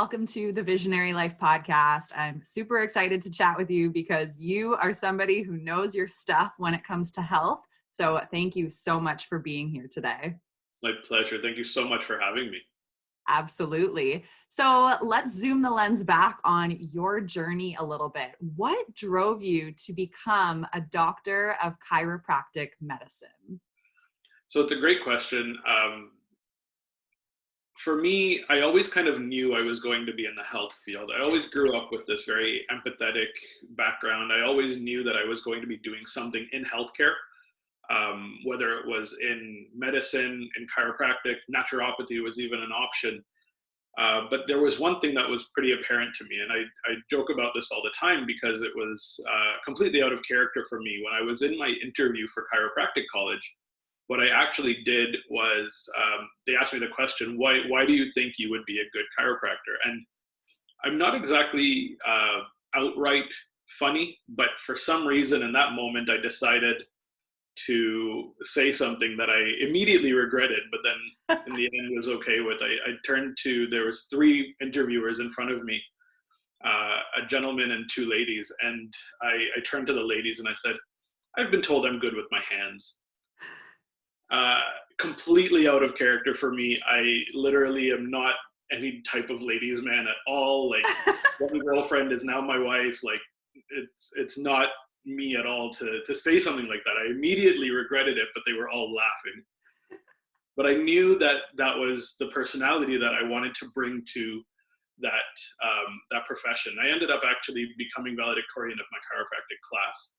Welcome to the Visionary Life podcast. I'm super excited to chat with you because you are somebody who knows your stuff when it comes to health. So thank you so much for being here today. It's my pleasure. Thank you so much for having me. Absolutely. So let's zoom the lens back on your journey a little bit. What drove you to become a doctor of chiropractic medicine? So it's a great question. For me, I always kind of knew I was going to be in the health field. I always grew up with this very empathetic background. I always knew that I was going to be doing something in healthcare, whether it was in medicine, in chiropractic, naturopathy was even an option. But there was one thing that was pretty apparent to me, and I joke about this all the time because it was completely out of character for me. When I was in my interview for chiropractic college, what I actually did was they asked me the question, why do you think you would be a good chiropractor? And I'm not exactly outright funny, but for some reason in that moment, I decided to say something that I immediately regretted, but then in the end was okay with. I turned to, there was 3 interviewers in front of me, a gentleman and 2 ladies. And I turned to the ladies and I said, I've been told I'm good with my hands. Completely out of character for me. I literally am not any type of ladies man at all. Like, one girlfriend is now my wife. Like, it's not me at all to say something like that. I immediately regretted it, but they were all laughing. But I knew that that was the personality that I wanted to bring to that profession. I ended up actually becoming valedictorian of my chiropractic class.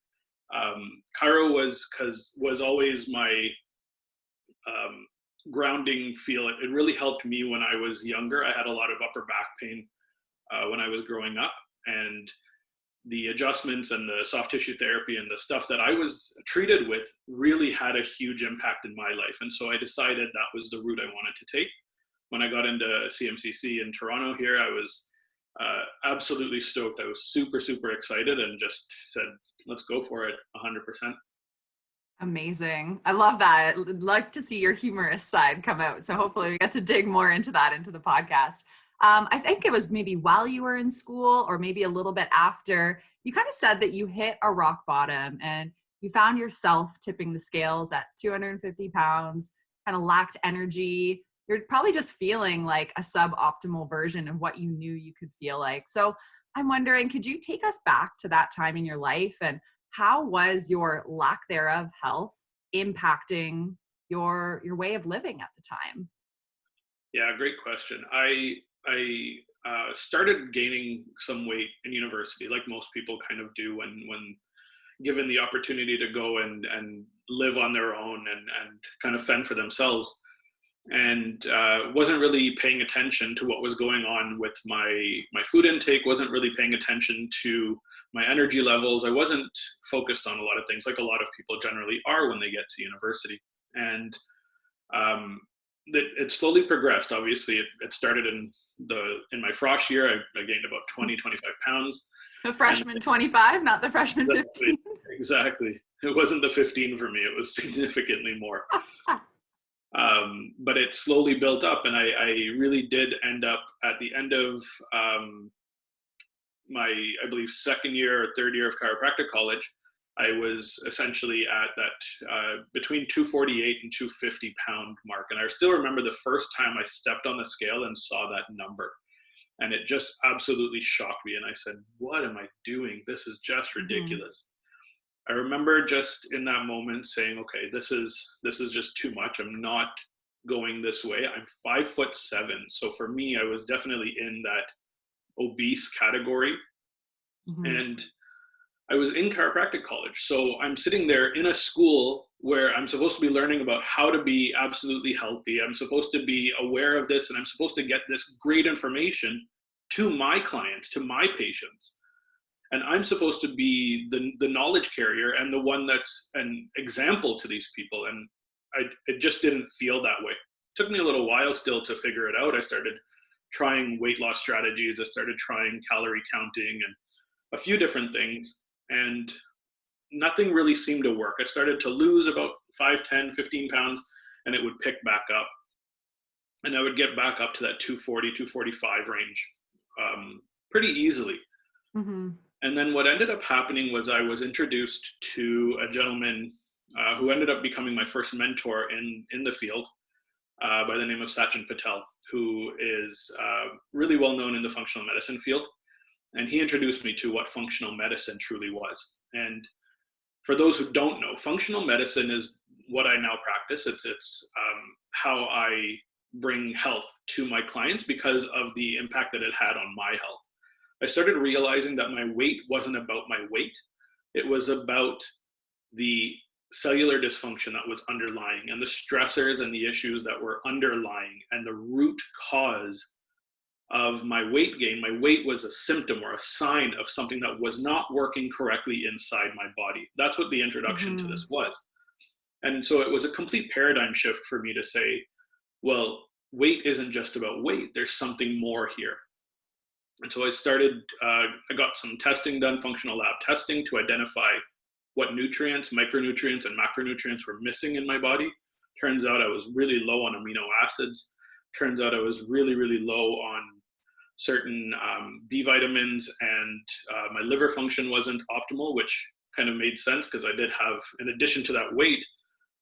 Chiro was always my grounding feel. It really helped me when I was younger. I had a lot of upper back pain when I was growing up, and the adjustments and the soft tissue therapy and the stuff that I was treated with really had a huge impact in my life. And so I decided that was the route I wanted to take. When I got into CMCC in Toronto here, I was absolutely stoked. I was super, super excited and just said, let's go for it 100%. Amazing. I love that. I'd like to see your humorous side come out. So hopefully we get to dig more into that into the podcast. I think it was maybe while you were in school or maybe a little bit after, you kind of said that you hit a rock bottom and you found yourself tipping the scales at 250 pounds, kind of lacked energy. You're probably just feeling like a suboptimal version of what you knew you could feel like. So I'm wondering, could you take us back to that time in your life, and how was your lack thereof health impacting your way of living at the time? Yeah, great question. I started gaining some weight in university, like most people kind of do when given the opportunity to go and live on their own and kind of fend for themselves. And wasn't really paying attention to what was going on with my food intake, wasn't really paying attention to my energy levels. I wasn't focused on a lot of things like a lot of people generally are when they get to university. And it slowly progressed. Obviously, it started in my frosh year. I gained about 25 pounds. The freshman 25, not the freshman 15. Exactly. It wasn't the 15 for me. It was significantly more. But it slowly built up, and I really did end up at the end of my, I believe, second year or third year of chiropractic college. I was essentially at that between 248 and 250 pound mark. And I still remember the first time I stepped on the scale and saw that number. And it just absolutely shocked me. And I said, what am I doing? This is just ridiculous. I remember just in that moment saying, okay, this is just too much. I'm not going this way. I'm 5'7". So for me, I was definitely in that obese category. And I was in chiropractic college. So I'm sitting there in a school where I'm supposed to be learning about how to be absolutely healthy. I'm supposed to be aware of this, and I'm supposed to get this great information to my clients, to my patients. And I'm supposed to be the knowledge carrier and the one that's an example to these people. And it just didn't feel that way. It took me a little while still to figure it out. I started trying weight loss strategies. I started trying calorie counting and a few different things. And nothing really seemed to work. I started to lose about 5, 10, 15 pounds, and it would pick back up. And I would get back up to that 240, 245 range. pretty easily. Mm-hmm. And then what ended up happening was I was introduced to a gentleman who ended up becoming my first mentor in the field, by the name of Sachin Patel, who is really well known in the functional medicine field. And he introduced me to what functional medicine truly was. And for those who don't know, functional medicine is what I now practice. It's how I bring health to my clients because of the impact that it had on my health. I started realizing that my weight wasn't about my weight. It was about the cellular dysfunction that was underlying and the stressors and the issues that were underlying, and the root cause of my weight gain. My weight was a symptom or a sign of something that was not working correctly inside my body. That's what the introduction to this was. And so it was a complete paradigm shift for me to say, well, weight isn't just about weight. There's something more here. And so I got some testing done, functional lab testing, to identify what nutrients, micronutrients, and macronutrients were missing in my body. Turns out I was really low on amino acids. Turns out I was really, really low on certain B vitamins, and my liver function wasn't optimal, which kind of made sense because I did have, in addition to that weight,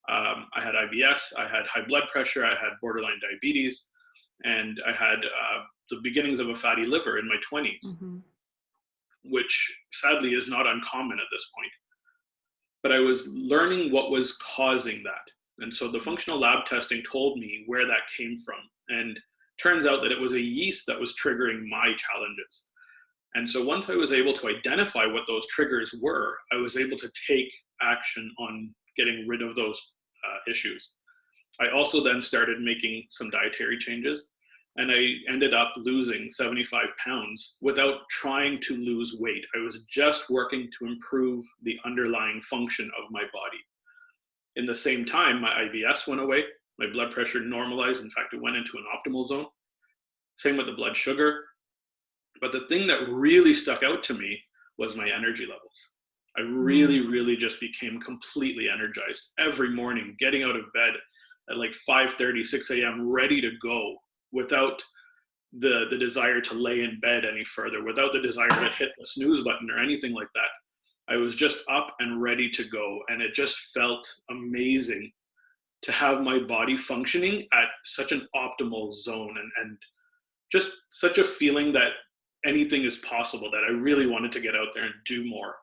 I had IBS, I had high blood pressure, I had borderline diabetes, and I had the beginnings of a fatty liver in my 20s, which sadly is not uncommon at this point. But I was learning what was causing that. And so the functional lab testing told me where that came from. And turns out that it was a yeast that was triggering my challenges. And so once I was able to identify what those triggers were, I was able to take action on getting rid of those issues. I also then started making some dietary changes, and I ended up losing 75 pounds without trying to lose weight. I was just working to improve the underlying function of my body. In the same time, my IBS went away, my blood pressure normalized. In fact, it went into an optimal zone. Same with the blood sugar. But the thing that really stuck out to me was my energy levels. I really, really just became completely energized every morning, getting out of bed at like 5:30, 6 a.m., ready to go, without the desire to lay in bed any further, without the desire to hit the snooze button or anything like that. I was just up and ready to go. And it just felt amazing to have my body functioning at such an optimal zone, and just such a feeling that anything is possible, that I really wanted to get out there and do more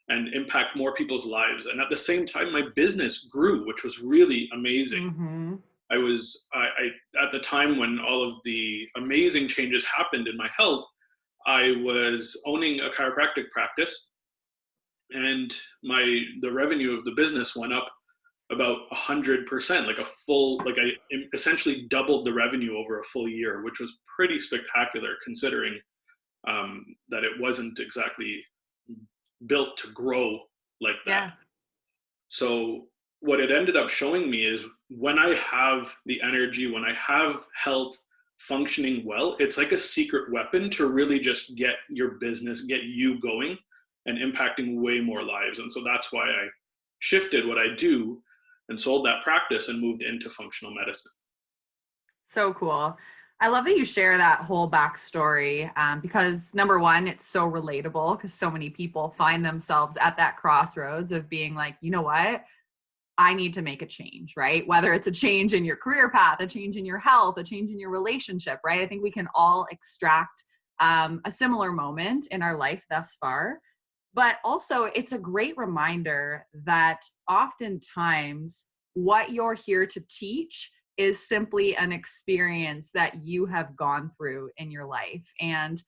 and impact more people's lives. And at the same time, my business grew, which was really amazing. I at the time when all of the amazing changes happened in my health, I was owning a chiropractic practice, and the revenue of the business went up about 100%, I essentially doubled the revenue over a full year, which was pretty spectacular considering that it wasn't exactly built to grow like that. Yeah. So what it ended up showing me is, when I have the energy, when I have health functioning well, it's like a secret weapon to really just get your business, get you going and impacting way more lives. And so that's why I shifted what I do and sold that practice and moved into functional medicine. So cool. I love that you share that whole backstory because, number one, it's so relatable because so many people find themselves at that crossroads of being like, you know what, I need to make a change, right? Whether it's a change in your career path, a change in your health, a change in your relationship, right? I think we can all extract a similar moment in our life thus far. But also, it's a great reminder that oftentimes what you're here to teach is simply an experience that you have gone through in your life. And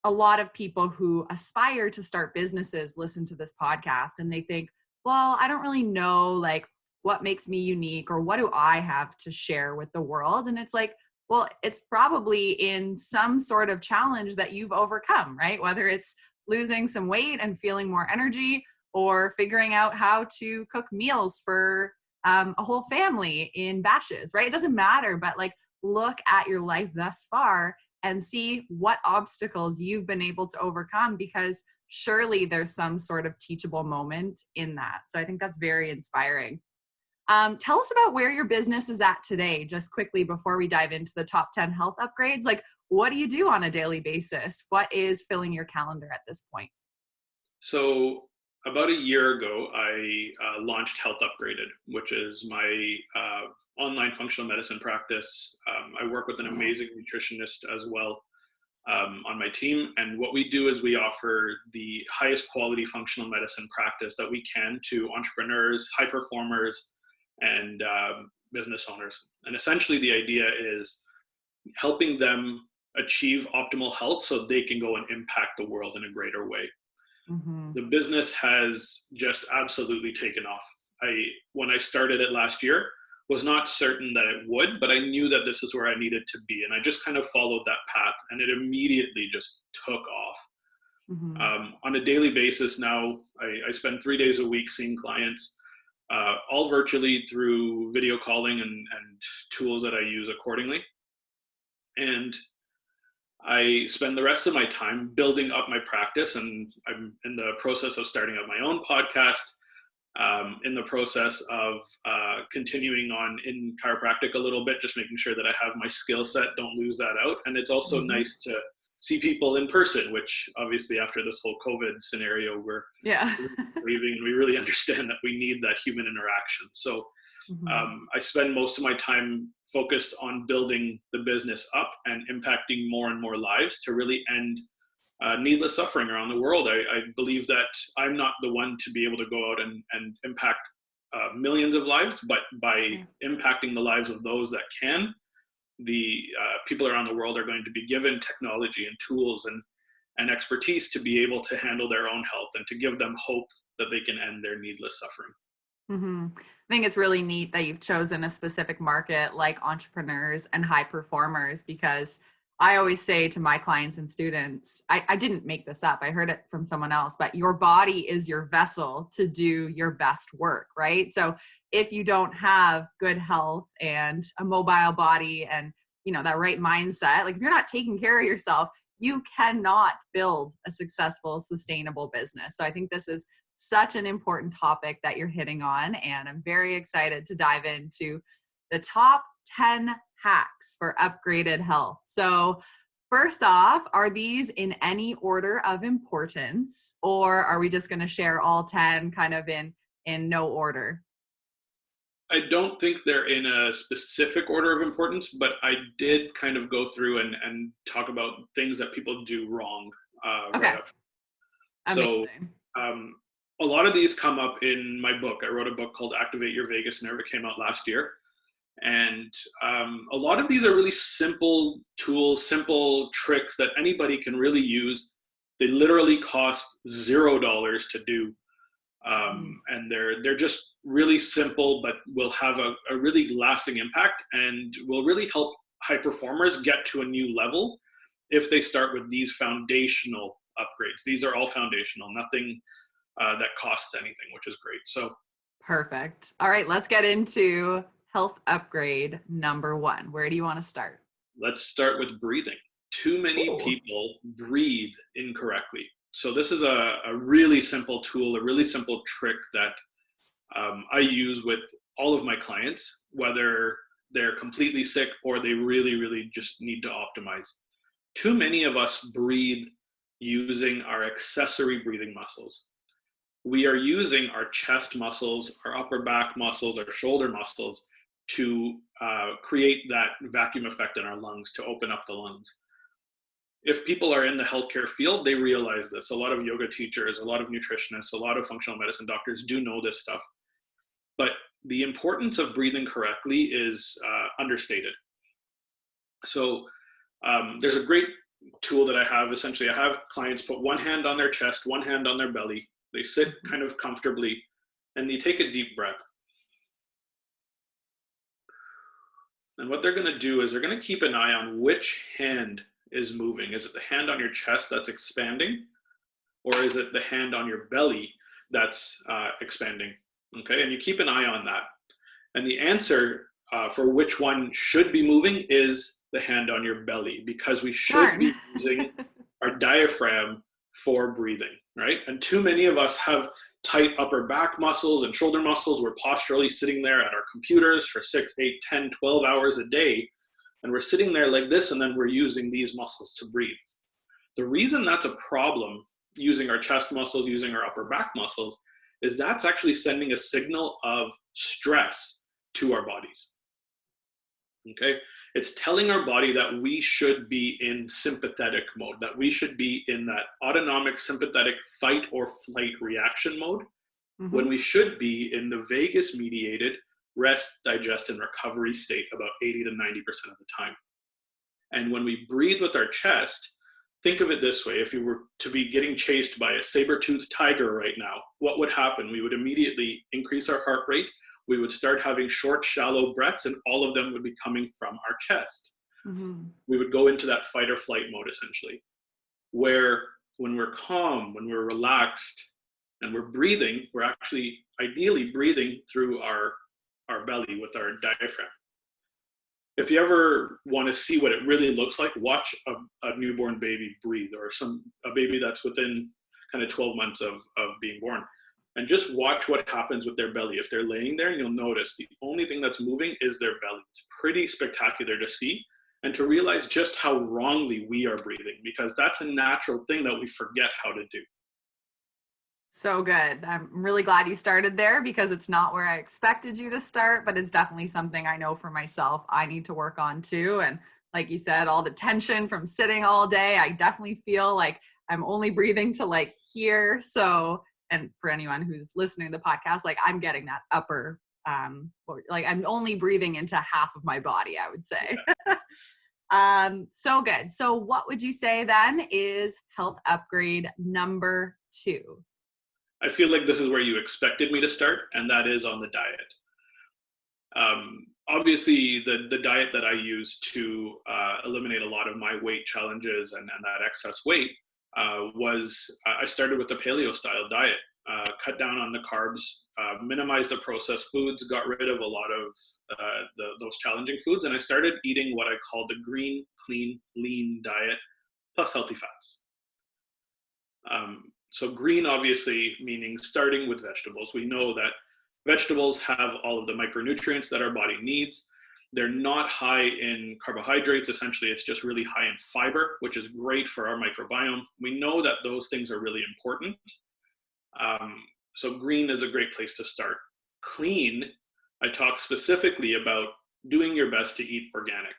a lot of people who aspire to start businesses listen to this podcast and they think, well, I don't really know like what makes me unique or what do I have to share with the world? And it's like, well, it's probably in some sort of challenge that you've overcome, right? Whether it's losing some weight and feeling more energy, or figuring out how to cook meals for a whole family in batches, right? It doesn't matter, but like look at your life thus far and see what obstacles you've been able to overcome, because surely there's some sort of teachable moment in that. So I think that's very inspiring. Tell us about where your business is at today, just quickly before we dive into the top 10 health upgrades. Like, what do you do on a daily basis? What is filling your calendar at this point? So about a year ago, I launched Health Upgraded, which is my online functional medicine practice. I work with an amazing nutritionist as well on my team. And what we do is we offer the highest quality functional medicine practice that we can to entrepreneurs, high performers, and business owners. And essentially the idea is helping them achieve optimal health so they can go and impact the world in a greater way. Mm-hmm. The business has just absolutely taken off. When I started it last year, was not certain that it would, but I knew that this is where I needed to be. And I just kind of followed that path, and it immediately just took off. Mm-hmm. On a daily basis now, I spend 3 days a week seeing clients, all virtually through video calling and tools that I use accordingly. And I spend the rest of my time building up my practice, and I'm in the process of starting up my own podcast, in the process of continuing on in chiropractic a little bit, just making sure that I have my skill set, don't lose that out. And it's also nice to see people in person, which obviously after this whole COVID scenario, we're grieving, and we really understand that we need that human interaction. So I spend most of my time focused on building the business up and impacting more and more lives to really end needless suffering around the world. I believe that I'm not the one to be able to go out and impact millions of lives, but by impacting the lives of those that can, the people around the world are going to be given technology and tools and expertise to be able to handle their own health and to give them hope that they can end their needless suffering. Mm-hmm. I think it's really neat that you've chosen a specific market like entrepreneurs and high performers, because I always say to my clients and students, I didn't make this up, I heard it from someone else, but your body is your vessel to do your best work, right? So if you don't have good health and a mobile body and, you know, that right mindset, like if you're not taking care of yourself, you cannot build a successful, sustainable business. So I think this is such an important topic that you're hitting on, and I'm very excited to dive into the top 10 hacks for upgraded health. So first off, are these in any order of importance, or are we just going to share all 10 kind of in no order? I don't think they're in a specific order of importance, but I did kind of go through and talk about things that people do wrong. Right up. So a lot of these come up in my book. I wrote a book called Activate Your Vagus Nerve. It came out last year. And a lot of these are really simple tools, simple tricks that anybody can really use. They literally cost $0 to do. And they're just really simple, but will have a really lasting impact and will really help high performers get to a new level if they start with these foundational upgrades. These are all foundational, nothing that costs anything, which is great. So perfect. All right, let's get into health upgrade number 1. Where do you want to start? Let's start with breathing. Too many people breathe incorrectly. So this is a really simple tool, a really simple trick that I use with all of my clients, whether they're completely sick or they really, really just need to optimize. Too many of us breathe using our accessory breathing muscles. We are using our chest muscles, our upper back muscles, our shoulder muscles to create that vacuum effect in our lungs, to open up the lungs. If people are in the healthcare field, they realize this. A lot of yoga teachers, a lot of nutritionists, a lot of functional medicine doctors do know this stuff. But the importance of breathing correctly is understated. So there's a great tool that I have. Essentially, I have clients put one hand on their chest, one hand on their belly. They sit kind of comfortably, and they take a deep breath. And what they're going to do is they're going to keep an eye on which hand is moving. Is it the hand on your chest that's expanding, or is it the hand on your belly that's expanding? Okay, and you keep an eye on that. And the answer for which one should be moving is the hand on your belly, because we should be using our diaphragm for breathing, right? And too many of us have tight upper back muscles and shoulder muscles. We're posturally sitting there at our computers for 6, 8, 10, 12 hours a day. and we're sitting there like this, and then we're using these muscles to breathe. The reason that's a problem, using our chest muscles, using our upper back muscles, is that's actually sending a signal of stress to our bodies. Okay? It's telling our body that we should be in sympathetic mode, that we should be in that autonomic sympathetic fight or flight reaction mode, when we should be in the vagus mediated rest, digest, and recovery state about 80 to 90% of the time. And when we breathe with our chest, think of it this way: if you were to be getting chased by a saber-toothed tiger right now, what would happen? We would immediately increase our heart rate. We would start having short, shallow breaths, and all of them would be coming from our chest. We would go into that fight or flight mode, essentially, where when we're calm, when we're relaxed, and we're breathing, we're actually ideally breathing through our belly with our diaphragm. If you ever want to see what it really looks like, watch a newborn baby breathe, or a baby that's within kind of 12 months of being born. And just watch what happens with their belly. If they're laying there, and you'll notice the only thing that's moving is their belly. It's pretty spectacular to see, and to realize just how wrongly we are breathing, because that's a natural thing that we forget how to do. So good. I'm really glad you started there, because it's not where I expected you to start, but it's definitely something I know for myself I need to work on too. And like you said, all the tension from sitting all day, I definitely feel like I'm only breathing to like here. So, and for anyone who's listening to the podcast, like I'm getting that upper, like I'm only breathing into half of my body, I would say. So good. So what would you say then is health upgrade number 2? I feel like this is where you expected me to start, and that is on the diet. Obviously, the diet that I use to eliminate a lot of my weight challenges and that excess weight was I started with the paleo style diet, cut down on the carbs, minimized the processed foods, got rid of a lot of those challenging foods, and I started eating what I call the green, clean, lean diet plus healthy fats. So green, obviously, meaning starting with vegetables. We know that vegetables have all of the micronutrients that our body needs. They're not high in carbohydrates. Essentially, it's just really high in fiber, which is great for our microbiome. We know that those things are really important. So green is a great place to start. Clean, I talk specifically about doing your best to eat organic,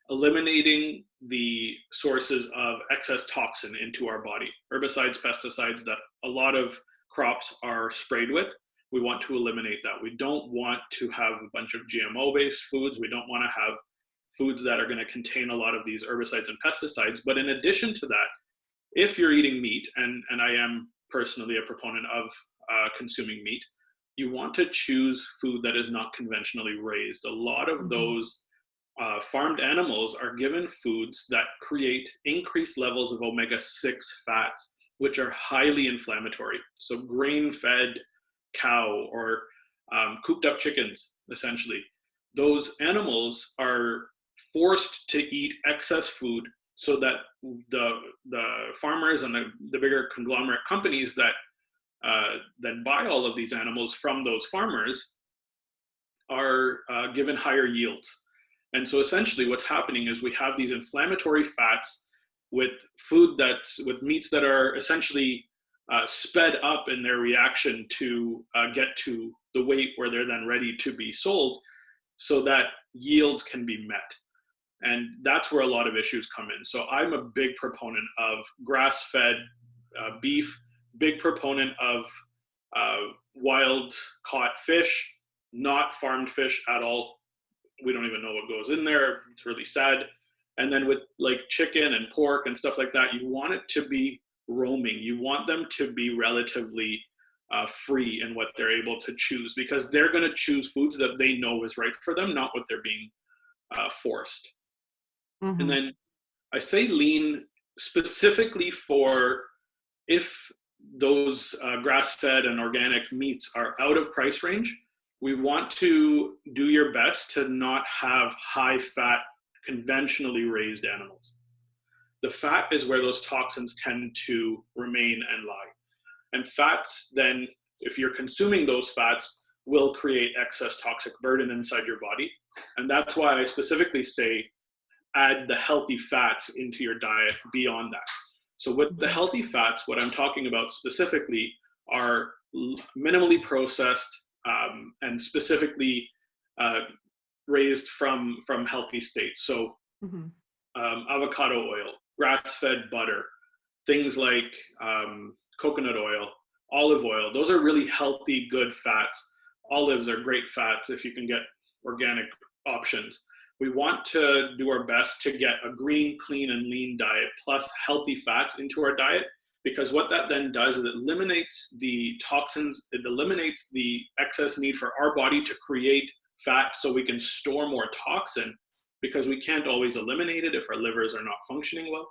eliminating the sources of excess toxin into our body, herbicides, pesticides that a lot of crops are sprayed with. We want to eliminate that. We don't want to have a bunch of GMO-based foods. We don't want to have foods that are going to contain a lot of these herbicides and pesticides. But in addition to that, if you're eating meat, and I am personally a proponent of consuming meat, you want to choose food that is not conventionally raised. A lot of those farmed animals are given foods that create increased levels of omega-6 fats, which are highly inflammatory. So grain-fed cow or cooped up chickens, essentially, those animals are forced to eat excess food so that the farmers and the bigger conglomerate companies that buy all of these animals from those farmers are given higher yields. And so essentially what's happening is we have these inflammatory fats with with meats that are essentially sped up in their reaction to get to the weight where they're then ready to be sold, so that yields can be met. And that's where a lot of issues come in. So I'm a big proponent of grass-fed beef, big proponent of wild caught fish, not farmed fish at all. We don't even know what goes in there. It's really sad. And then with like chicken and pork and stuff like that, you want it to be roaming. You want them to be relatively free in what they're able to choose, because they're going to choose foods that they know is right for them, not what they're being forced. And then I say lean specifically for if those grass-fed and organic meats are out of price range. We want to do your best to not have high-fat, conventionally raised animals. The fat is where those toxins tend to remain and lie. And fats, then, if you're consuming those fats, will create excess toxic burden inside your body. And that's why I specifically say add the healthy fats into your diet beyond that. So with the healthy fats, what I'm talking about specifically are minimally processed and specifically raised from healthy states. So avocado oil, grass-fed butter, things like coconut oil, olive oil. Those are really healthy, good fats. Olives are great fats if you can get organic options. We want to do our best to get a green, clean, and lean diet plus healthy fats into our diet, because what that then does is it eliminates the toxins, it eliminates the excess need for our body to create fat so we can store more toxin, because we can't always eliminate it if our livers are not functioning well.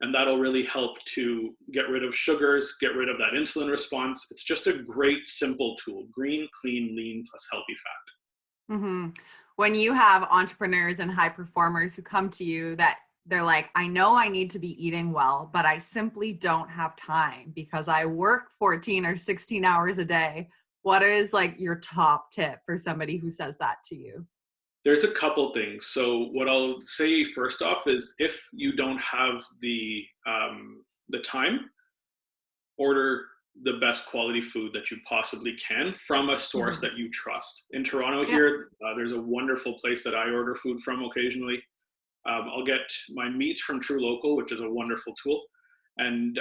And that'll really help to get rid of sugars, get rid of that insulin response. It's just a great, simple tool: green, clean, lean, plus healthy fat. Mm-hmm. When you have entrepreneurs and high performers who come to you that they're like, I know I need to be eating well, but I simply don't have time because I work 14 or 16 hours a day. What is like your top tip for somebody who says that to you? There's a couple things. So what I'll say first off is, if you don't have the time, order the best quality food that you possibly can from a source that you trust. In Toronto here, there's a wonderful place that I order food from occasionally. I'll get my meats from True Local, which is a wonderful tool. And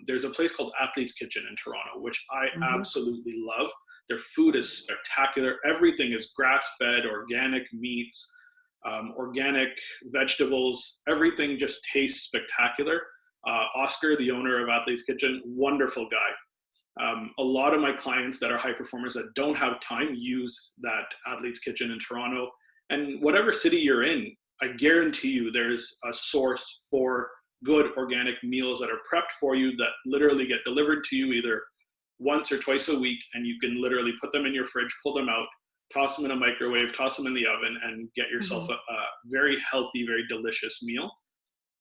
there's a place called Athlete's Kitchen in Toronto, which I absolutely love. Their food is spectacular. Everything is grass-fed, organic meats, organic vegetables. Everything just tastes spectacular. Oscar, the owner of Athlete's Kitchen, wonderful guy. A lot of my clients that are high performers that don't have time use that Athlete's Kitchen in Toronto. And whatever city you're in, I guarantee you there's a source for good organic meals that are prepped for you, that literally get delivered to you either once or twice a week, and you can literally put them in your fridge, pull them out, toss them in a microwave, toss them in the oven, and get yourself a very healthy, very delicious meal.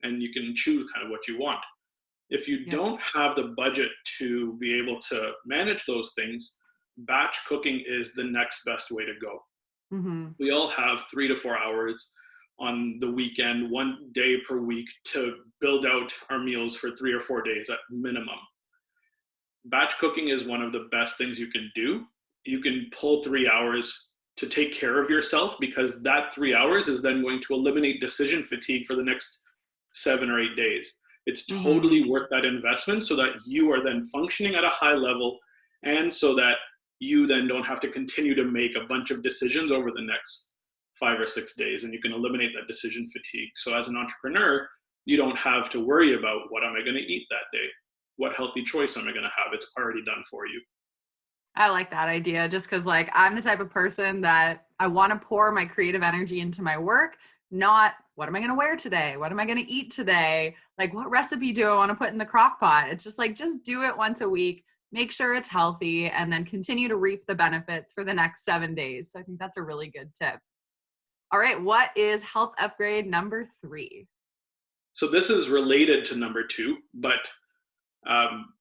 And you can choose kind of what you want. If you don't have the budget to be able to manage those things, batch cooking is the next best way to go. We all have 3 to 4 hours on the weekend, 1 day per week, to build out our meals for 3 or 4 days at minimum. Batch cooking is one of the best things you can do. You can pull 3 hours to take care of yourself, because that 3 hours is then going to eliminate decision fatigue for the next 7 or 8 days. It's totally worth that investment, so that you are then functioning at a high level, and so that you then don't have to continue to make a bunch of decisions over the next 5 or 6 days, and you can eliminate that decision fatigue. So as an entrepreneur, you don't have to worry about, what am I going to eat that day? What healthy choice am I going to have? It's already done for you. I like that idea, just because like I'm the type of person that I want to pour my creative energy into my work, not what am I going to wear today? What am I going to eat today? Like, what recipe do I want to put in the crock pot? It's just like, just do it once a week, make sure it's healthy, and then continue to reap the benefits for the next 7 days. So I think that's a really good tip. All right. What is health upgrade number 3? So this is related to number 2, but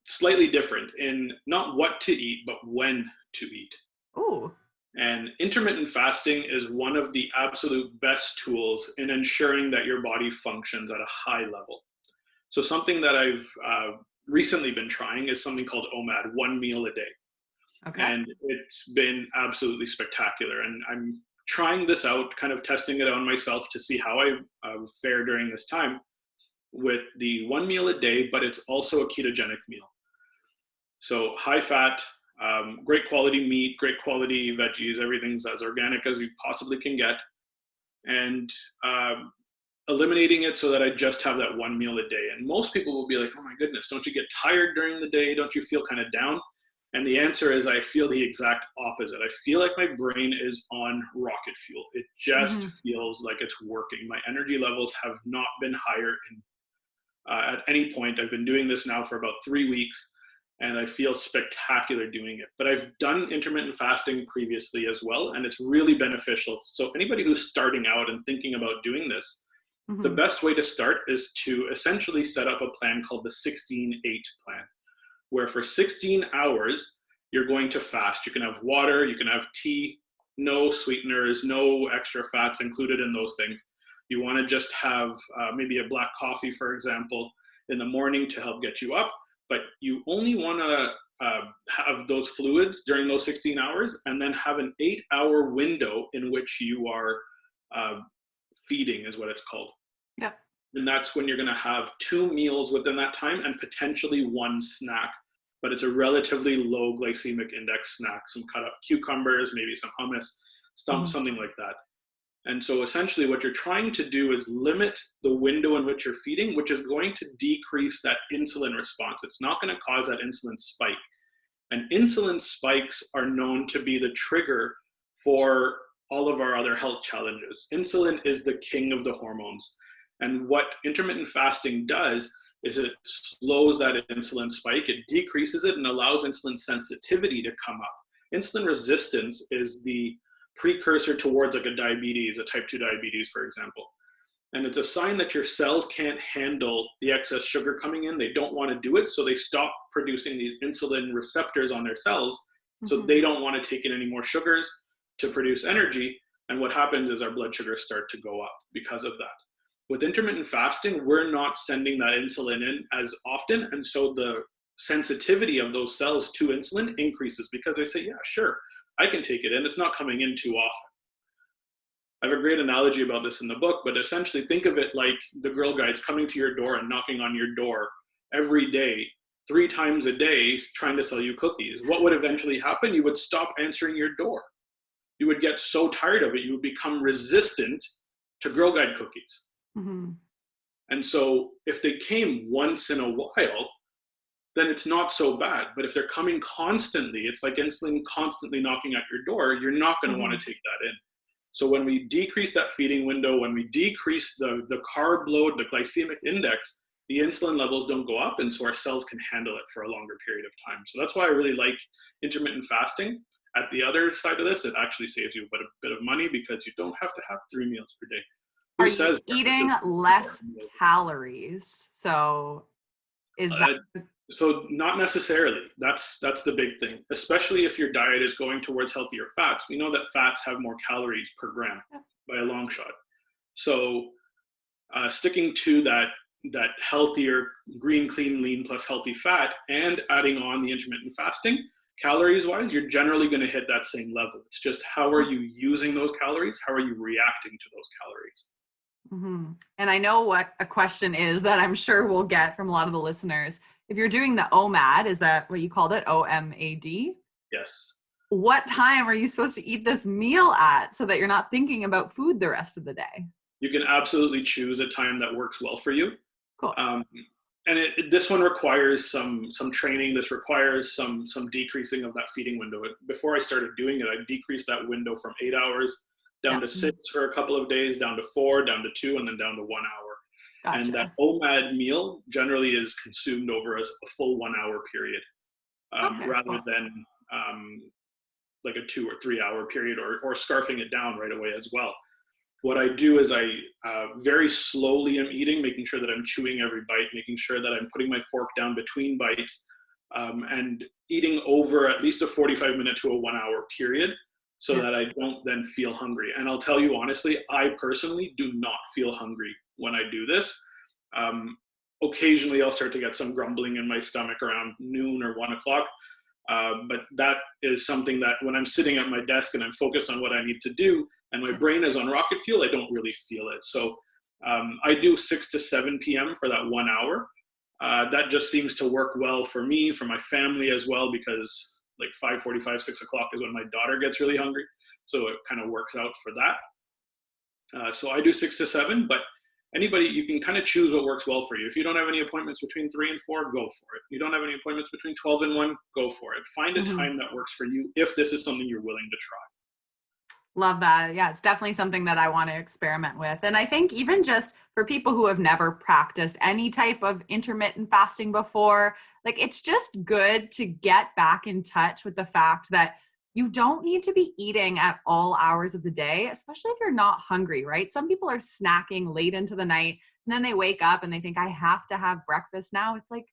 slightly different in not what to eat, but when to eat. Ooh. And intermittent fasting is one of the absolute best tools in ensuring that your body functions at a high level. So something that I've recently been trying is something called OMAD, 1 meal a day. Okay. And it's been absolutely spectacular. And I'm trying this out, kind of testing it on myself to see how I fare during this time with the 1 meal a day, but it's also a ketogenic meal. So high fat, great quality meat, great quality veggies, everything's as organic as you possibly can get. And eliminating it so that I just have that 1 meal a day. And most people will be like, oh my goodness, don't you get tired during the day? Don't you feel kind of down? And the answer is, I feel the exact opposite. I feel like my brain is on rocket fuel. It just feels like it's working. My energy levels have not been higher at any point. I've been doing this now for about 3 weeks, and I feel spectacular doing it. But I've done intermittent fasting previously as well, and it's really beneficial. So anybody who's starting out and thinking about doing this, the best way to start is to essentially set up a plan called the 16-8 plan, where for 16 hours, you're going to fast. You can have water, you can have tea, no sweeteners, no extra fats included in those things. You want to just have maybe a black coffee, for example, in the morning to help get you up, but you only want to have those fluids during those 16 hours, and then have an 8-hour window in which you are feeding, is what it's called. Yeah. And that's when you're going to have 2 meals within that time and potentially 1 snack, but it's a relatively low glycemic index snack, some cut up cucumbers, maybe some hummus, something like that. And so essentially what you're trying to do is limit the window in which you're feeding, which is going to decrease that insulin response. It's not going to cause that insulin spike. And insulin spikes are known to be the trigger for all of our other health challenges. Insulin is the king of the hormones. And what intermittent fasting does is it slows that insulin spike, it decreases it, and allows insulin sensitivity to come up. Insulin resistance is the precursor towards like a diabetes, a type 2 diabetes, for example. And it's a sign that your cells can't handle the excess sugar coming in. They don't want to do it, so they stop producing these insulin receptors on their cells. So they don't want to take in any more sugars to produce energy. And what happens is our blood sugars start to go up because of that. With intermittent fasting, we're not sending that insulin in as often. And so the sensitivity of those cells to insulin increases because they say, yeah, sure, I can take it in. It's not coming in too often. I have a great analogy about this in the book, but essentially think of it like the Girl Guides coming to your door and knocking on your door every day, 3 times a day, trying to sell you cookies. What would eventually happen? You would stop answering your door. You would get so tired of it, you would become resistant to Girl Guide cookies. And so if they came once in a while, then it's not so bad. But if they're coming constantly, it's like insulin constantly knocking at your door, you're not going to want to take that in. So when we decrease that feeding window, when we decrease the carb load, the glycemic index, the insulin levels don't go up, and so our cells can handle it for a longer period of time. So that's why I really like intermittent fasting. At the other side of this, it actually saves you a bit of money because you don't have to have 3 meals per day. Are you eating less calories? So is that... So not necessarily. That's the big thing, especially if your diet is going towards healthier fats. We know that fats have more calories per gram by a long shot. So sticking to that healthier green, clean, lean plus healthy fat and adding on the intermittent fasting, calories wise, you're generally going to hit that same level. It's just how are you using those calories? How are you reacting to those calories? And I know what a question is that I'm sure we'll get from a lot of the listeners. If you're doing the OMAD, is that what you called it? OMAD? Yes. What time are you supposed to eat this meal at so that you're not thinking about food the rest of the day? You can absolutely choose a time that works well for you. Cool. And this one requires some training. This requires some decreasing of that feeding window. Before I started doing it, I decreased that window from 8 hours down to 6 for a couple of days, down to 4, down to 2, and then down to 1 hour. Gotcha. And that OMAD meal generally is consumed over a full 1 hour period, rather than like a 2 or 3 hour period, or scarfing it down right away as well. What I do is I very slowly am eating, making sure that I'm chewing every bite, making sure that I'm putting my fork down between bites, and eating over at least a 45-minute to a 1 hour period so that I don't then feel hungry. And I'll tell you honestly, I personally do not feel hungry when I do this. Occasionally I'll start to get some grumbling in my stomach around noon or 1 o'clock. But that is something that when I'm sitting at my desk and I'm focused on what I need to do and my brain is on rocket fuel, I don't really feel it. So I do 6 to 7 p.m. for that 1 hour. That just seems to work well for me, for my family as well, because like 5:45, 6 o'clock is when my daughter gets really hungry. So it kind of works out for that. So I do 6 to 7, but anybody, you can kind of choose what works well for you. If you don't have any appointments between 3 and 4, go for it. You don't have any appointments between 12 and 1, go for it. Find a time that works for you if this is something you're willing to try. Love that. Yeah, it's definitely something that I want to experiment with. And I think even just for people who have never practiced any type of intermittent fasting before, like it's just good to get back in touch with the fact that you don't need to be eating at all hours of the day, especially if you're not hungry, right? Some people are snacking late into the night and then they wake up and they think, I have to have breakfast now. It's like,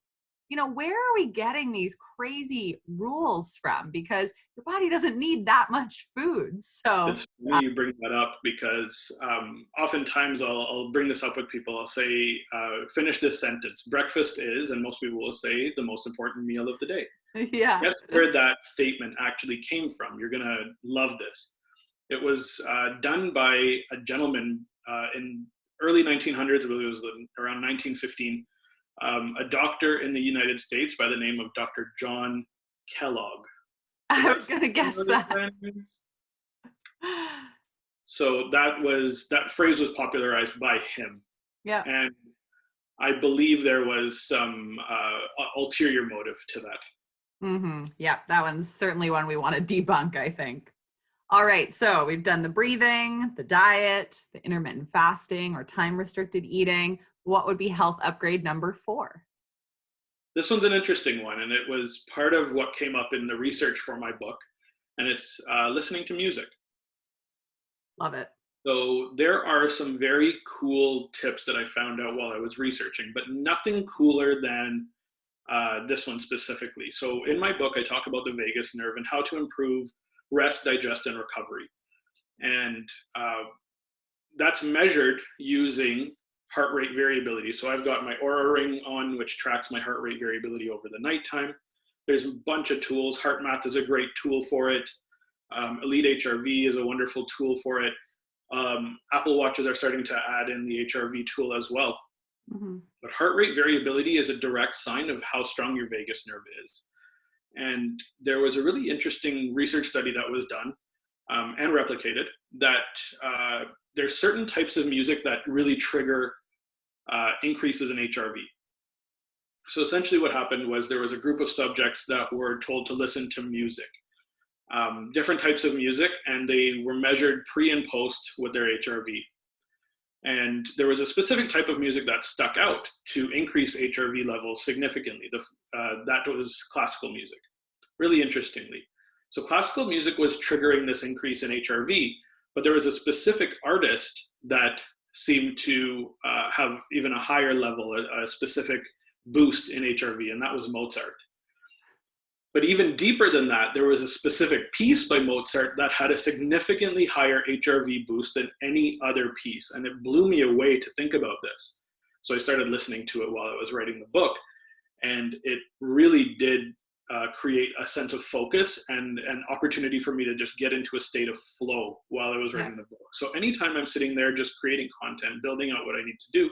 where are we getting these crazy rules from? Because your body doesn't need that much food. So, It's funny you bring that up because oftentimes I'll bring this up with people. I'll say, finish this sentence. Breakfast is, and most people will say, the most important meal of the day. yeah. Guess where that statement actually came from? You're going to love this. It was done by a gentleman in early 1900s, it was around 1915, a doctor in the United States by the name of Dr. John Kellogg. I was going to guess that. So that phrase was popularized by him. Yeah. And I believe there was some ulterior motive to that. Mm-hmm. Yeah, that one's certainly one we want to debunk, I think. All right, so we've done the breathing, the diet, the intermittent fasting or time-restricted eating. What would be health upgrade number 4? This one's an interesting one, and it was part of what came up in the research for my book, and it's listening to music. Love it. So there are some very cool tips that I found out while I was researching, but nothing cooler than this one specifically. So in my book, I talk about the vagus nerve and how to improve rest, digest, and recovery. And that's measured using heart rate variability. So I've got my Oura ring on, which tracks my heart rate variability over the nighttime. There's a bunch of tools. HeartMath is a great tool for it. Elite HRV is a wonderful tool for it. Apple Watches are starting to add in the HRV tool as well. Mm-hmm. But heart rate variability is a direct sign of how strong your vagus nerve is. And there was a really interesting research study that was done and replicated that there's certain types of music that really trigger increases in HRV. So essentially what happened was there was a group of subjects that were told to listen to music, different types of music, and they were measured pre and post with their HRV. And there was a specific type of music that stuck out to increase HRV levels significantly. That was classical music, really interestingly. So classical music was triggering this increase in HRV, but there was a specific artist that seemed to have even a higher level, a specific boost in HRV, and that was Mozart. But even deeper than that, there was a specific piece by Mozart that had a significantly higher HRV boost than any other piece. And it blew me away to think about this. So I started listening to it while I was writing the book. And it really did create a sense of focus and an opportunity for me to just get into a state of flow while I was writing the book. So anytime I'm sitting there just creating content, building out what I need to do,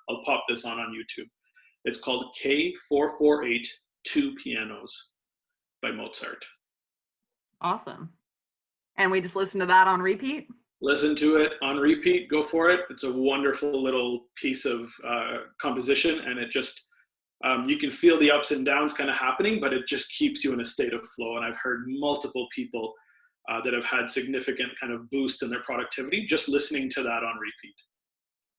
I'll pop this on YouTube. It's called K448 Two Pianos by Mozart. Awesome. And we just listen to that on repeat? Listen to it on repeat, go for it. It's a wonderful little piece of composition, and it just, you can feel the ups and downs kind of happening, but it just keeps you in a state of flow. And I've heard multiple people that have had significant kind of boosts in their productivity just listening to that on repeat.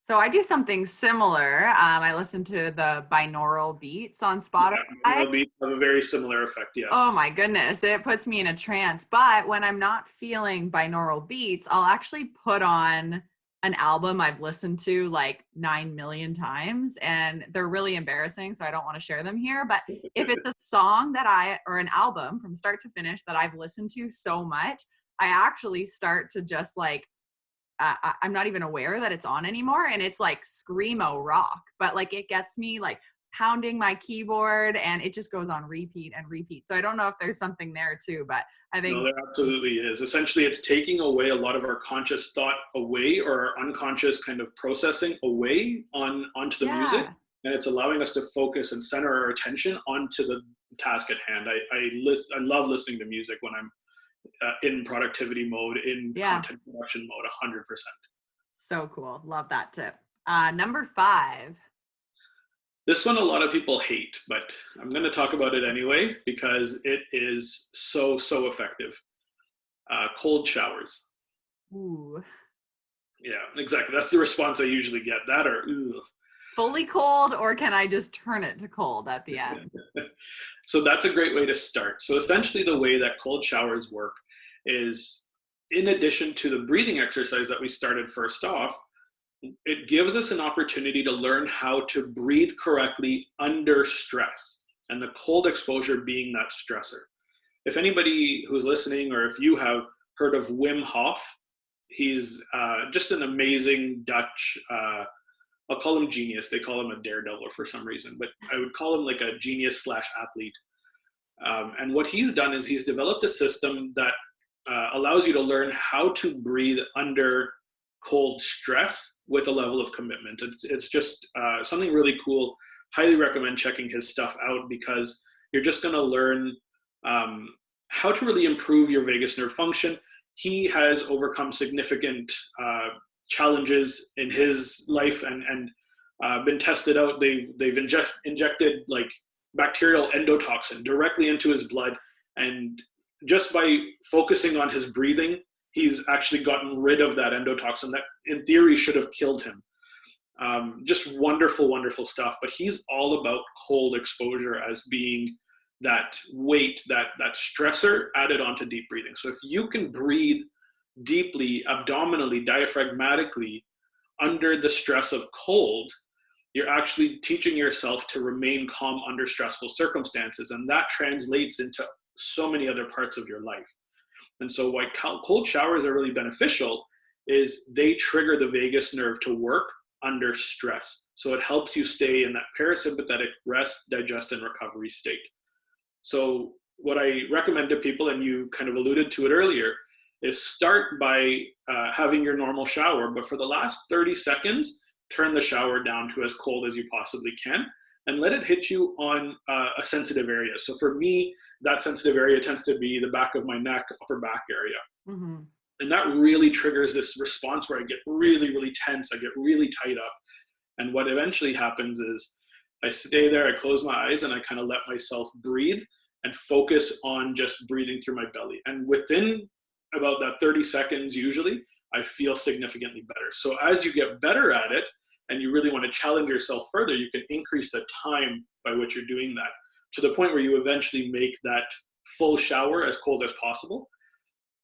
So I do something similar. I listen to the binaural beats on Spotify. Yeah, binaural beats have a very similar effect, yes. Oh my goodness, it puts me in a trance. But when I'm not feeling binaural beats, I'll actually put on an album I've listened to like 9 million times, and they're really embarrassing, so I don't want to share them here. But if it's a song or an album from start to finish that I've listened to so much, I actually start to just like, I'm not even aware that it's on anymore. And it's like screamo rock, but like it gets me like pounding my keyboard, and it just goes on repeat and repeat. So I don't know if there's something there too, but I think. No, there absolutely is. Essentially, it's taking away a lot of our conscious thought away, or our unconscious kind of processing away onto the music. And it's allowing us to focus and center our attention onto the task at hand. I love listening to music when I'm in productivity mode, in content production mode, 100%. So cool. Love that tip. Number 5. This one a lot of people hate, but I'm going to talk about it anyway because it is so effective. Cold showers. Ooh. Yeah, exactly. That's the response I usually get. That or ooh. Fully cold, or can I just turn it to cold at the end? So that's a great way to start. So essentially the way that cold showers work is, in addition to the breathing exercise that we started first off, it gives us an opportunity to learn how to breathe correctly under stress. and the cold exposure being that stressor. If anybody who's listening, or if you have heard of Wim Hof, he's just an amazing Dutch, I'll call him genius. They call him a daredevil for some reason, but I would call him like a genius / athlete. And what he's done is he's developed a system that allows you to learn how to breathe under cold stress with a level of commitment. It's just something really cool. Highly recommend checking his stuff out, because you're just going to learn how to really improve your vagus nerve function. He has overcome significant challenges in his life and been tested out. They've injected like bacterial endotoxin directly into his blood, and just by focusing on his breathing, he's actually gotten rid of that endotoxin that in theory should have killed him. Just wonderful, wonderful stuff. But he's all about cold exposure as being that weight, that stressor added onto deep breathing. So if you can breathe deeply, abdominally, diaphragmatically under the stress of cold, you're actually teaching yourself to remain calm under stressful circumstances. And that translates into so many other parts of your life. And so why cold showers are really beneficial is they trigger the vagus nerve to work under stress. So it helps you stay in that parasympathetic rest, digest, and recovery state. So what I recommend to people, and you kind of alluded to it earlier, is start by having your normal shower, but for the last 30 seconds, turn the shower down to as cold as you possibly can and let it hit you on a sensitive area. So for me, that sensitive area tends to be the back of my neck, upper back area. Mm-hmm. And that really triggers this response where I get really, really tense. I get really tight up. And what eventually happens is I stay there, I close my eyes, and I kind of let myself breathe and focus on just breathing through my belly. And within about that 30 seconds, usually, I feel significantly better. So as you get better at it, and you really want to challenge yourself further, you can increase the time by which you're doing that to the point where you eventually make that full shower as cold as possible.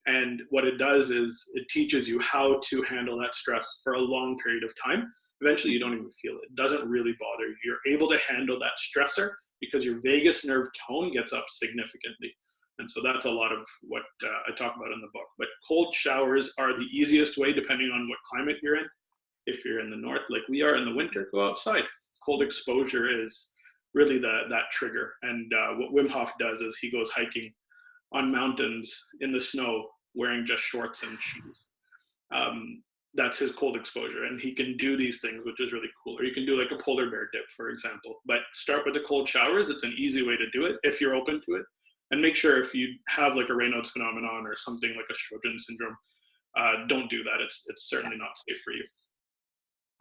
And what it does is it teaches you how to handle that stress for a long period of time. Eventually, you don't even feel it. It doesn't really bother you. You're able to handle that stressor because your vagus nerve tone gets up significantly. And so that's a lot of what I talk about in the book. But cold showers are the easiest way, depending on what climate you're in. If you're in the north, like we are in the winter, go outside. Cold exposure is really that trigger. And what Wim Hof does is he goes hiking on mountains in the snow, wearing just shorts and shoes. That's his cold exposure. And he can do these things, which is really cool. Or you can do like a polar bear dip, for example. But start with the cold showers. It's an easy way to do it if you're open to it. And make sure if you have like a Raynaud's phenomenon or something like a Sjögren's syndrome, don't do that. It's certainly not safe for you.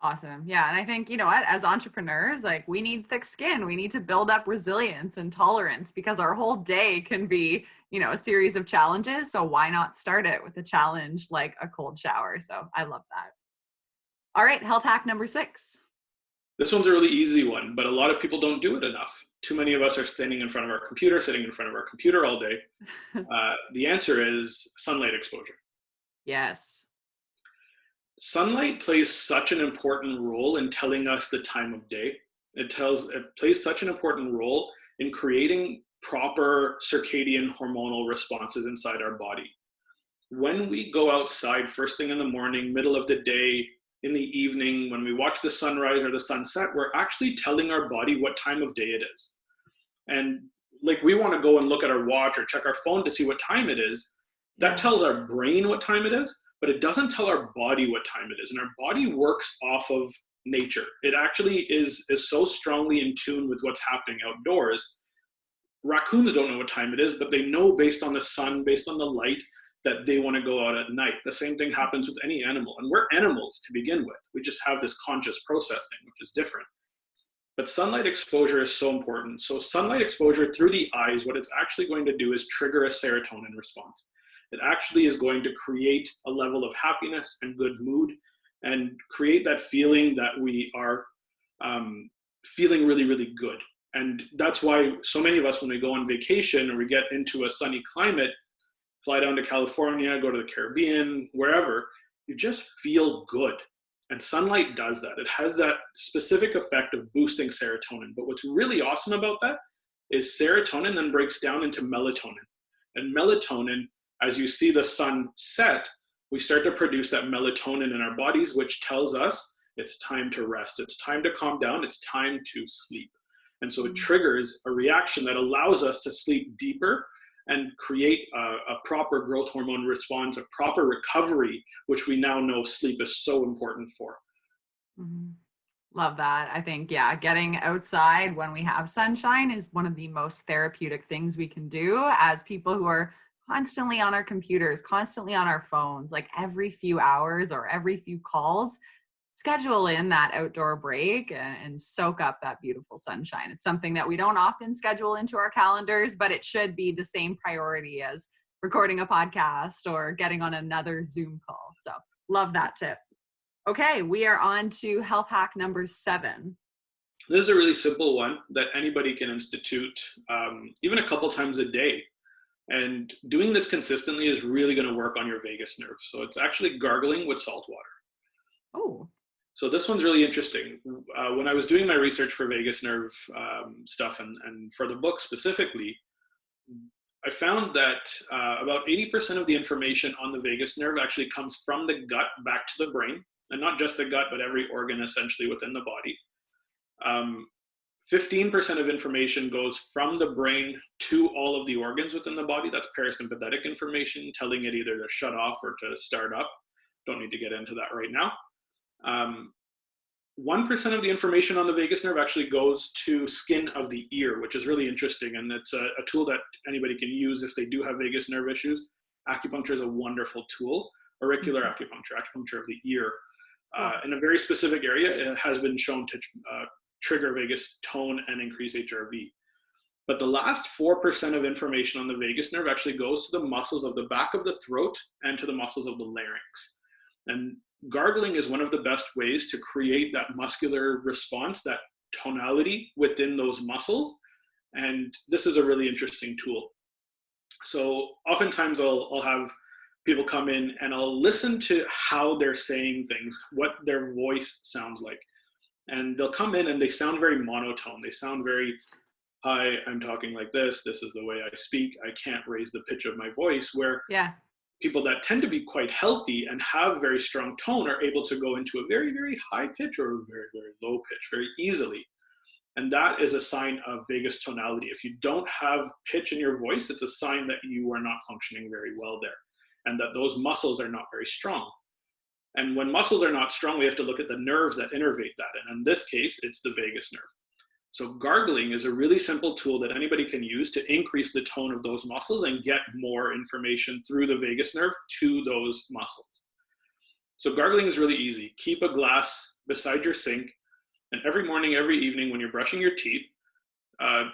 Awesome. Yeah. And I think, you know what, as entrepreneurs, like we need thick skin. We need to build up resilience and tolerance because our whole day can be, you know, a series of challenges. So why not start it with a challenge like a cold shower? So I love that. All right. Health hack number 6. This one's a really easy one, but a lot of people don't do it enough. Too many of us are standing in front of our computer, sitting in front of our computer all day. The answer is sunlight exposure. Yes. Sunlight plays such an important role in telling us the time of day. It plays such an important role in creating proper circadian hormonal responses inside our body. When we go outside first thing in the morning, middle of the day, in the evening, when we watch the sunrise or the sunset, we're actually telling our body what time of day it is. And like we want to go and look at our watch or check our phone to see what time it is. That tells our brain what time it is, but it doesn't tell our body what time it is. And our body works off of nature. It actually is so strongly in tune with what's happening outdoors. Raccoons don't know what time it is, but they know based on the sun, based on the light, that they want to go out at night. The same thing happens with any animal. And we're animals to begin with. We just have this conscious processing, which is different. But sunlight exposure is so important. So sunlight exposure through the eyes, what it's actually going to do is trigger a serotonin response. It actually is going to create a level of happiness and good mood and create that feeling that we are feeling really, really good. And that's why so many of us, when we go on vacation or we get into a sunny climate, fly down to California, go to the Caribbean, wherever, you just feel good. And sunlight does that. It has that specific effect of boosting serotonin. But what's really awesome about that is serotonin then breaks down into melatonin. And melatonin, as you see the sun set, we start to produce that melatonin in our bodies, which tells us it's time to rest, it's time to calm down, it's time to sleep. And so it triggers a reaction that allows us to sleep deeper and create a proper growth hormone response, a proper recovery, which we now know sleep is so important for. Mm-hmm. Love that. I think, yeah, getting outside when we have sunshine is one of the most therapeutic things we can do as people who are constantly on our computers, constantly on our phones, like every few hours or every few calls. Schedule in that outdoor break and soak up that beautiful sunshine. It's something that we don't often schedule into our calendars, but it should be the same priority as recording a podcast or getting on another Zoom call. So love that tip. Okay, we are on to health hack number 7. This is a really simple one that anybody can institute, even a couple times a day. And doing this consistently is really going to work on your vagus nerve. So it's actually gargling with salt water. Oh. So this one's really interesting. When I was doing my research for vagus nerve stuff and for the book specifically, I found that about 80% of the information on the vagus nerve actually comes from the gut back to the brain, and not just the gut, but every organ essentially within the body. 15% of information goes from the brain to all of the organs within the body. That's parasympathetic information, telling it either to shut off or to start up. Don't need to get into that right now. 1% of the information on the vagus nerve actually goes to skin of the ear, which is really interesting. And it's a tool that anybody can use if they do have vagus nerve issues. Acupuncture is a wonderful tool. Auricular acupuncture of the ear. In a very specific area, it has been shown to trigger vagus tone and increase HRV. But the last 4% of information on the vagus nerve actually goes to the muscles of the back of the throat and to the muscles of the larynx. And gargling is one of the best ways to create that muscular response, that tonality within those muscles. And this is a really interesting tool. So oftentimes I'll have people come in and I'll listen to how they're saying things, what their voice sounds like. And they'll come in and they sound very monotone. They sound very, hi, I'm talking like this. This is the way I speak. I can't raise the pitch of my voice. Where people that tend to be quite healthy and have very strong tone are able to go into a very, very high pitch or a very, very low pitch very easily. And that is a sign of vagus tonality. If you don't have pitch in your voice, it's a sign that you are not functioning very well there and that those muscles are not very strong. And when muscles are not strong, we have to look at the nerves that innervate that. And in this case, it's the vagus nerve. So gargling is a really simple tool that anybody can use to increase the tone of those muscles and get more information through the vagus nerve to those muscles. So gargling is really easy. Keep a glass beside your sink, and every morning, every evening when you're brushing your teeth,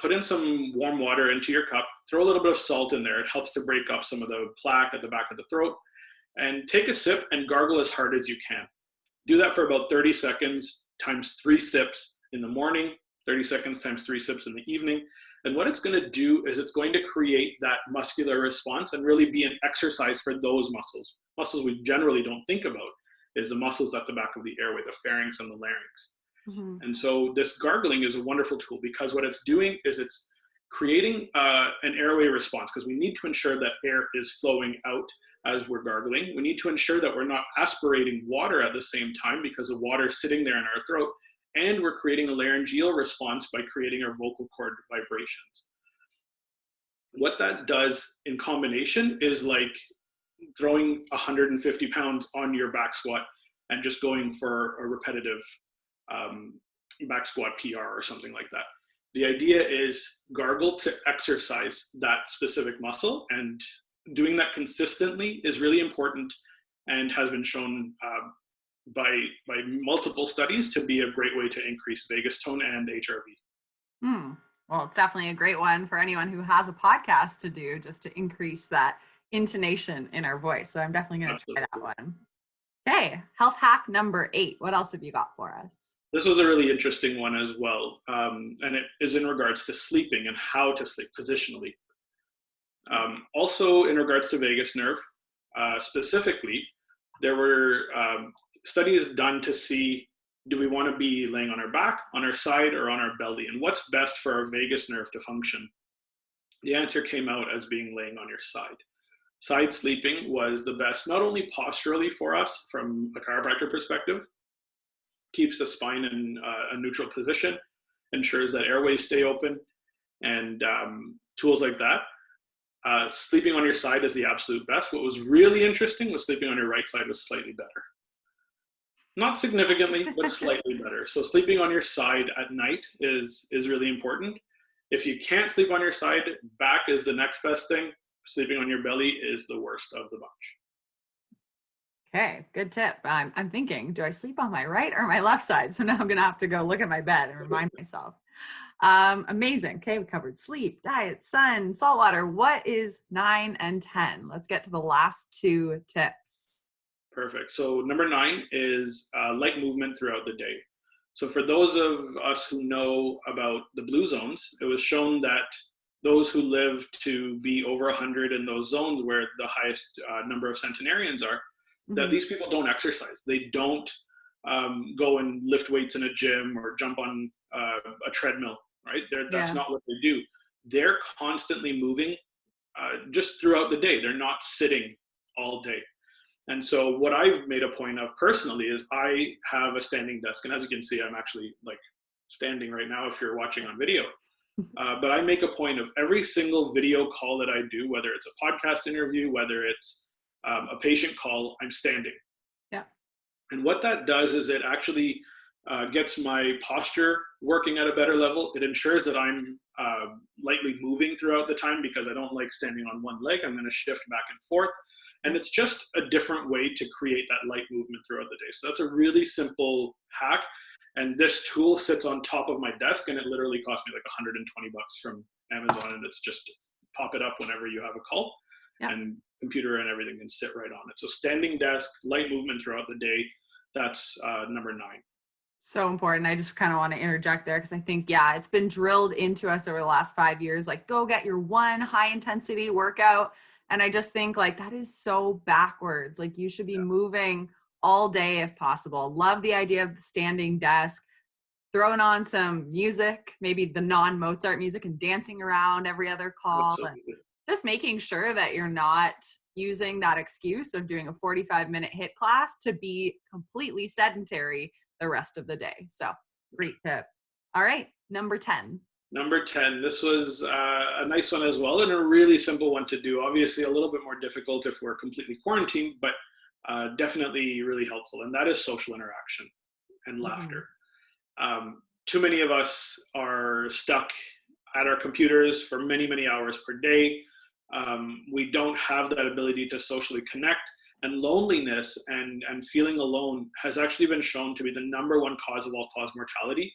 put in some warm water into your cup, throw a little bit of salt in there. It helps to break up some of the plaque at the back of the throat. And take a sip and gargle as hard as you can. Do that for about 30 seconds times 3 sips in the morning, 30 seconds times 3 sips in the evening. And what it's going to do is it's going to create that muscular response and really be an exercise for those muscles. Muscles we generally don't think about is the muscles at the back of the airway, the pharynx and the larynx. Mm-hmm. And so this gargling is a wonderful tool because what it's doing is it's creating an airway response, because we need to ensure that air is flowing out as we're gargling. We need to ensure that we're not aspirating water at the same time because the water is sitting there in our throat, and we're creating a laryngeal response by creating our vocal cord vibrations. What that does in combination is like throwing 150 pounds on your back squat and just going for a repetitive back squat PR or something like that. The idea is gargle to exercise that specific muscle, and doing that consistently is really important and has been shown by multiple studies to be a great way to increase vagus tone and HRV. Well, it's definitely a great one for anyone who has a podcast to do, just to increase that intonation in our voice. So I'm definitely going to try that one. Okay, health hack number 8. What else have you got for us? This was a really interesting one as well, and it is in regards to sleeping and how to sleep positionally. Also in regards to vagus nerve, specifically, there were studies done to see Do we want to be laying on our back, on our side, or on our belly? And what's best for our vagus nerve to function? The answer came out as being laying on your side. Side sleeping was the best, not only posturally for us from a chiropractor perspective, keeps the spine in a neutral position, ensures that airways stay open, and tools like that. Sleeping on your side is the absolute best. What was really interesting was sleeping on your right side was slightly better. Not significantly, but slightly better. So sleeping on your side at night is really important. If you can't sleep on your side, back is the next best thing. Sleeping on your belly is the worst of the bunch. Okay, good tip. I'm thinking, do I sleep on my right or my left side? So now I'm going to have to go look at my bed and remind myself. Amazing. Okay, we covered sleep, diet, sun, salt water. What is 9 and 10? Let's get to the last two tips. Perfect. So number 9 is light movement throughout the day. So for those of us who know about the blue zones, it was shown that those who live to be over 100 in those zones where the highest number of centenarians are, that these people don't exercise. They don't go and lift weights in a gym or jump on a treadmill, right? That's not what they do. They're constantly moving just throughout the day. They're not sitting all day. And so what I've made a point of personally is I have a standing desk. And as you can see, I'm actually like standing right now if you're watching on video. But I make a point of every single video call that I do, whether it's a podcast interview, whether it's a patient call, I'm standing. Yeah. And what that does is it actually gets my posture working at a better level. It ensures that I'm lightly moving throughout the time because I don't like standing on one leg. I'm going to shift back and forth. And it's just a different way to create that light movement throughout the day. So that's a really simple hack. And this tool sits on top of my desk, and it literally cost me like $120 from Amazon. And it's just pop it up whenever you have a call, and computer and everything can sit right on it. So standing desk, light movement throughout the day. That's number 9. So important. I just kind of want to interject there because I think, it's been drilled into us over the last 5 years, like go get your one high intensity workout. And I just think like that is so backwards. Like you should be moving all day if possible. Love the idea of the standing desk, throwing on some music, maybe the non-Mozart music, and dancing around every other call. And just making sure that you're not using that excuse of doing a 45-minute HIIT class to be completely sedentary the rest of the day. So great tip. All right, number 10. Number 10, this was a nice one as well, and a really simple one to do. Obviously a little bit more difficult if we're completely quarantined, but definitely really helpful. And that is social interaction and laughter. Too many of us are stuck at our computers for many, many hours per day. We don't have that ability to socially connect, and loneliness and feeling alone has actually been shown to be the number 1 cause of all-cause mortality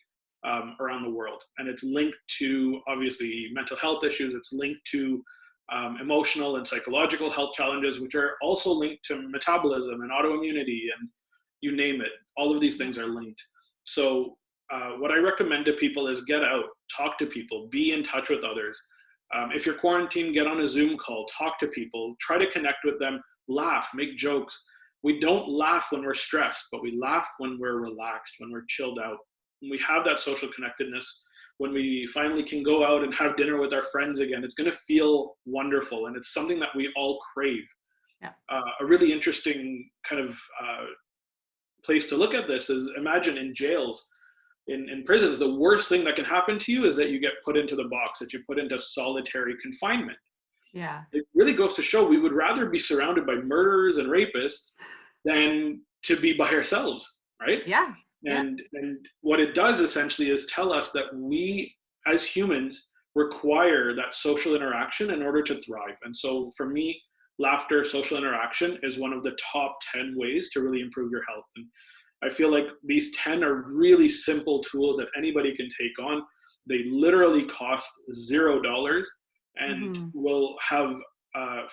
around the world. And it's linked to obviously mental health issues. It's linked to emotional and psychological health challenges, which are also linked to metabolism and autoimmunity, and you name it. All of these things are linked. So what I recommend to people is get out, talk to people, be in touch with others. If you're quarantined, get on a Zoom call, talk to people, try to connect with them, laugh, make jokes. We don't laugh when we're stressed, but we laugh when we're relaxed, when we're chilled out. When we have that social connectedness, when we finally can go out and have dinner with our friends again, it's going to feel wonderful. And it's something that we all crave. A really interesting kind of place to look at this is, imagine in jails, in prisons, the worst thing that can happen to you is that you get put into the box, that you put into solitary confinement. Yeah. It really goes to show we would rather be surrounded by murderers and rapists than to be by ourselves, right? Yeah. And what it does essentially is tell us that we as humans require that social interaction in order to thrive. And so for me, laughter, social interaction is one of the top 10 ways to really improve your health. And I feel like these 10 are really simple tools that anybody can take on. They literally cost $0 and will have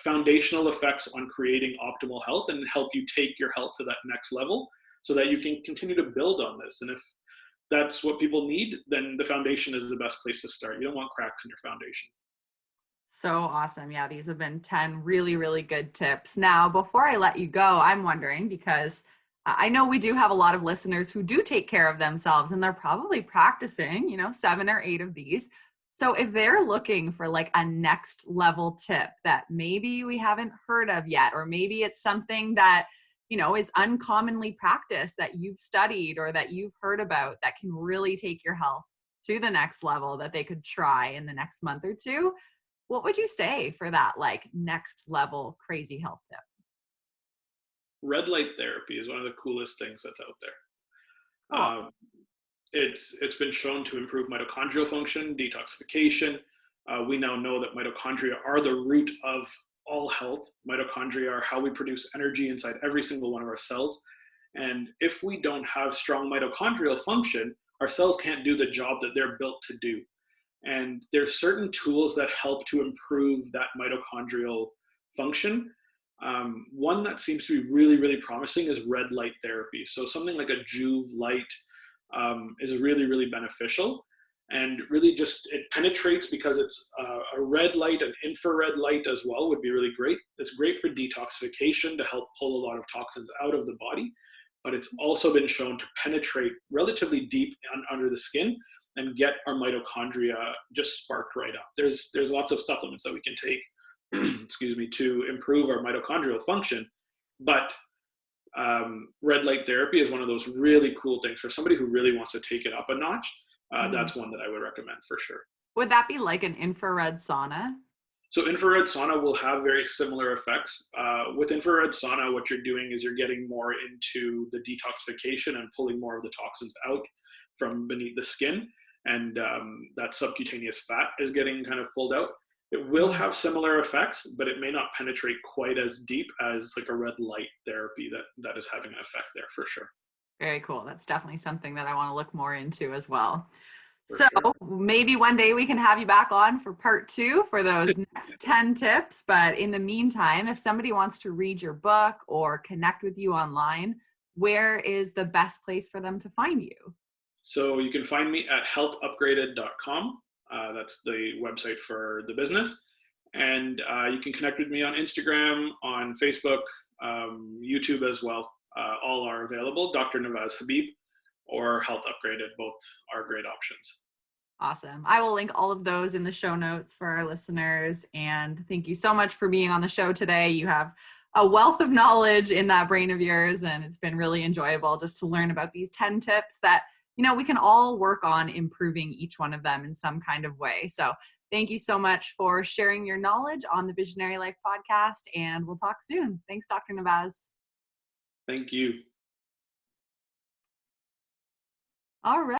foundational effects on creating optimal health and help you take your health to that next level, so that you can continue to build on this. And if that's what people need, then the foundation is the best place to start. You don't want cracks in your foundation. So awesome. Yeah, these have been 10 really, really good tips. Now, before I let you go, I'm wondering, because I know we do have a lot of listeners who do take care of themselves, and they're probably practicing, 7 or 8 of these. So if they're looking for like a next level tip that maybe we haven't heard of yet, or maybe it's something that, is uncommonly practiced that you've studied or that you've heard about that can really take your health to the next level that they could try in the next month or two, what would you say for that like next level crazy health tip? Red light therapy is one of the coolest things that's out there. Oh, It's been shown to improve mitochondrial function, detoxification. We now know that mitochondria are the root of all health. Mitochondria are how we produce energy inside every single one of our cells. And if we don't have strong mitochondrial function, our cells can't do the job that they're built to do. And there's certain tools that help to improve that mitochondrial function. One that seems to be really, really promising is red light therapy. So something like a Juve light is really, really beneficial, and really just it penetrates because it's a red light, an infrared light as well would be really great. It's great for detoxification to help pull a lot of toxins out of the body, but it's also been shown to penetrate relatively deep under the skin and get our mitochondria just sparked right up. There's lots of supplements that we can take, excuse me, to improve our mitochondrial function, but red light therapy is one of those really cool things for somebody who really wants to take it up a notch. That's one that I would recommend for sure. would that be like an infrared sauna? So infrared sauna will have very similar effects. With infrared sauna, what you're doing is you're getting more into the detoxification and pulling more of the toxins out from beneath the skin, and that subcutaneous fat is getting kind of pulled out. It will have similar effects, but it may not penetrate quite as deep as like a red light therapy that is having an effect there for sure. Very cool. That's definitely something that I want to look more into as well. For So sure. maybe one day we can have you back on for part 2 for those next 10 tips. But in the meantime, if somebody wants to read your book or connect with you online, where is the best place for them to find you? So you can find me at healthupgraded.com. That's the website for the business. And you can connect with me on Instagram, on Facebook, YouTube as well. All are available. Dr. Navaz Habib or Health Upgraded, both are great options. Awesome. I will link all of those in the show notes for our listeners. And thank you so much for being on the show today. You have a wealth of knowledge in that brain of yours, and it's been really enjoyable just to learn about these 10 tips that, we can all work on improving each one of them in some kind of way. So thank you so much for sharing your knowledge on the Visionary Life podcast, and we'll talk soon. Thanks, Dr. Navaz. Thank you. All right.